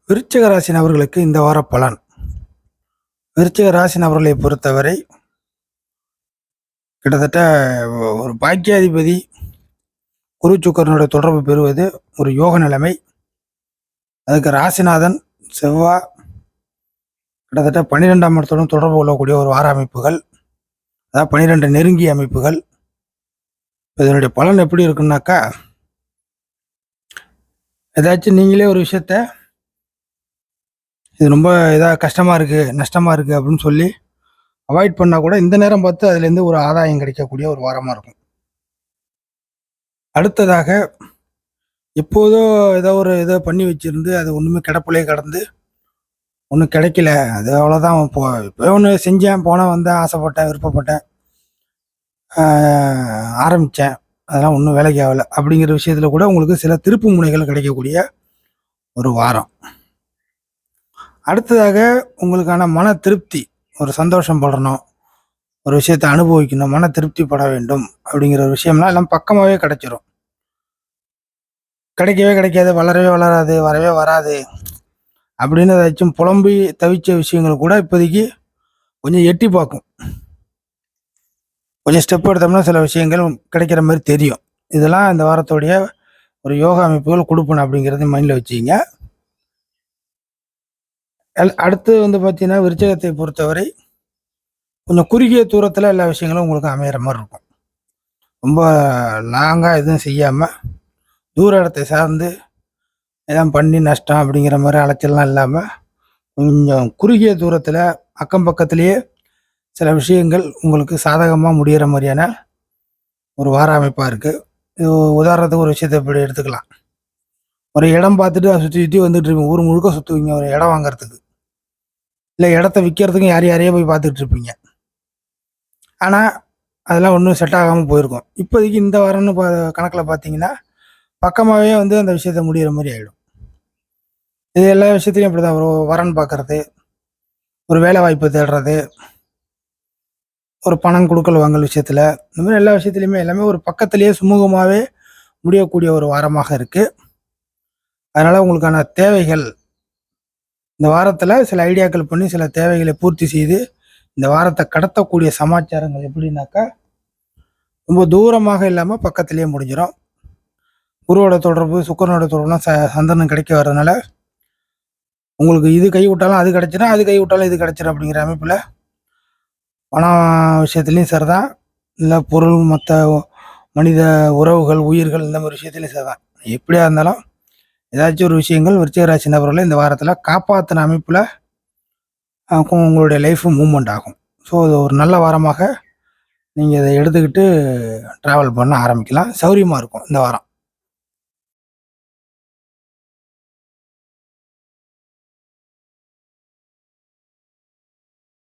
விருச்சிக ராசி நபர்களுக்கு இந்த வார பலன். விருச்சிக ராசி நபர்களை பொறுத்தவரை கிட்டத்தட்ட ஒரு பாக்கியாதிபதி குரு சுக்கரனுடைய தொடர்பு பெறுவது ஒரு யோக நிலைமை. அதுக்கு ராசிநாதன் செவ்வாய் கிட்டத்தட்ட 12ஆம் இடத்துடன் தொடர்பு கொள்ளக்கூடிய ஒரு வார அமைப்புகள், அதாவது 12 நெருங்கிய அமைப்புகள். இதனுடைய பலன் எப்படி இருக்குன்னாக்கா, ஏதாச்சும் நீங்களே ஒரு விஷயத்த இது ரொம்ப கஷ்டமாக இருக்குது, நஷ்டமாக இருக்குது அப்படின்னு சொல்லி அவாய்ட் பண்ணால் கூட இந்த நேரம் பார்த்து அதுலேருந்து ஒரு ஆதாயம் கிடைக்கக்கூடிய ஒரு வாரமாக இருக்கும். அடுத்ததாக, எப்போதோ ஏதோ பண்ணி வச்சுருந்து அது ஒன்றுமே கிடப்பிலே கடந்து ஒன்றும் கிடைக்கல, அது அவ்வளோதான். இப்போ ஒன்று செஞ்சேன், போனேன், வந்தேன், ஆசைப்பட்டேன், விருப்பப்பட்டேன், ஆரம்பித்தேன், அதெல்லாம் ஒன்றும் வேலைக்கு ஆகலை அப்படிங்கிற விஷயத்தில் கூட உங்களுக்கு சில திருப்பு முனைகள் கிடைக்கக்கூடிய ஒரு வாரம். அடுத்ததாக, உங்களுக்கான மன திருப்தி, ஒரு சந்தோஷம் படணும், ஒரு விஷயத்தை அனுபவிக்கணும், மன திருப்தி பட வேண்டும் அப்படிங்கிற ஒரு விஷயம்லாம் எல்லாம் பக்கமாகவே கிடைச்சிரும். கிடைக்கவே கிடைக்காது, வளரவே வளராது, வரவே வராது அப்படின்னு ஏதாச்சும் புலம்பி தவிச்ச விஷயங்கள் கூட இப்போதைக்கு கொஞ்சம் எட்டி பார்க்கும். கொஞ்சம் ஸ்டெப் எடுத்தோம்னா சில விஷயங்கள் கிடைக்கிற மாதிரி தெரியும். இதெல்லாம் இந்த வாரத்தோடைய ஒரு யோகா அமைப்புகள் கொடுப்பணும் அப்படிங்கிறது மைண்டில் வச்சுக்கிங்க. அடுத்து பார்த்தீங்கன்னா, விருச்சிகத்தை பொறுத்தவரை கொஞ்சம் குறுகிய தூரத்தில் எல்லா விஷயங்களும் உங்களுக்கு அமையிற மாதிரி இருக்கும். ரொம்ப லாங்காக எதுவும் செய்யாமல் தூர இடத்தை சார்ந்து எல்லாம் பண்ணி நஷ்டம் அப்படிங்கிற மாதிரி அலைச்சல்லாம் இல்லாமல் கொஞ்சம் குறுகிய தூரத்தில் அக்கம் பக்கத்துலேயே சில விஷயங்கள் உங்களுக்கு சாதகமாக முடிகிற மாதிரியான ஒரு வார அமைப்பாக இருக்குது. இது உதாரணத்துக்கு ஒரு விஷயத்தை இப்படி எடுத்துக்கலாம். ஒரு இடம் பார்த்துட்டு சுற்றி சுற்றி வந்துட்டு இருப்பீங்க, ஊர் முழுக்க சுற்றுவீங்க ஒரு இடம் வாங்கிறதுக்கு, இல்லை இடத்த விற்கிறதுக்கும் யாரையோ போய் பார்த்துட்டு இருப்பீங்க. ஆனால் அதெல்லாம் ஒன்றும் செட் ஆகாமல் போயிருக்கும். இப்போதைக்கு இந்த வாரம்னு கணக்கில் பார்த்தீங்கன்னா பக்கமாகவே அந்த விஷயத்த முடிகிற மாதிரி ஆகிடும். இது எல்லா விஷயத்துலையும் அப்படி தான். ஒரு வரன் பார்க்குறது, ஒரு வேலை வாய்ப்பு தேடுறது, ஒரு பணம் கொடுக்கல் வாங்கல் விஷயத்தில், இந்த மாதிரி எல்லா விஷயத்துலையுமே எல்லாமே ஒரு பக்கத்துலேயே சுமூகமாகவே முடியக்கூடிய ஒரு வாரமாக இருக்குது. அதனால் உங்களுக்கான தேவைகள் இந்த வாரத்தில் சில ஐடியாக்கள் பண்ணி சில தேவைகளை பூர்த்தி செய்து இந்த வாரத்தை கடத்தக்கூடிய சமாச்சாரங்கள் எப்படின்னாக்கா, ரொம்ப தூரமாக இல்லாமல் பக்கத்துலேயே முடிஞ்சிடும். குருவோட தொடர்பு, சுக்கரனோட தொடர்புலாம் சந்தனம் கிடைக்க வர்றதுனால உங்களுக்கு இது கை விட்டாலும் அது கிடைச்சிடும், அது கை விட்டாலும் இது கிடைச்சிடும் அப்படிங்கிற அமைப்பில் பணம் விஷயத்துலையும் சரிதான், இல்லை பொருள் மற்ற மனித உறவுகள், உயிர்கள், இந்த மாதிரி விஷயத்துலையும் சரிதான். எப்படியா இருந்தாலும் ஏதாச்சும் ஒரு விஷயங்கள் விருச்சிக ராசி நபர்களை இந்த வாரத்தில் காப்பாற்றின அமைப்பில் உங்களுடைய லைஃபு மூவ்மெண்ட் ஆகும். ஸோ இது ஒரு நல்ல வாரமாக நீங்கள் இதை எடுத்துக்கிட்டு ட்ராவல் பண்ண ஆரம்பிக்கலாம். சௌரியமாக இருக்கும் இந்த வாரம்.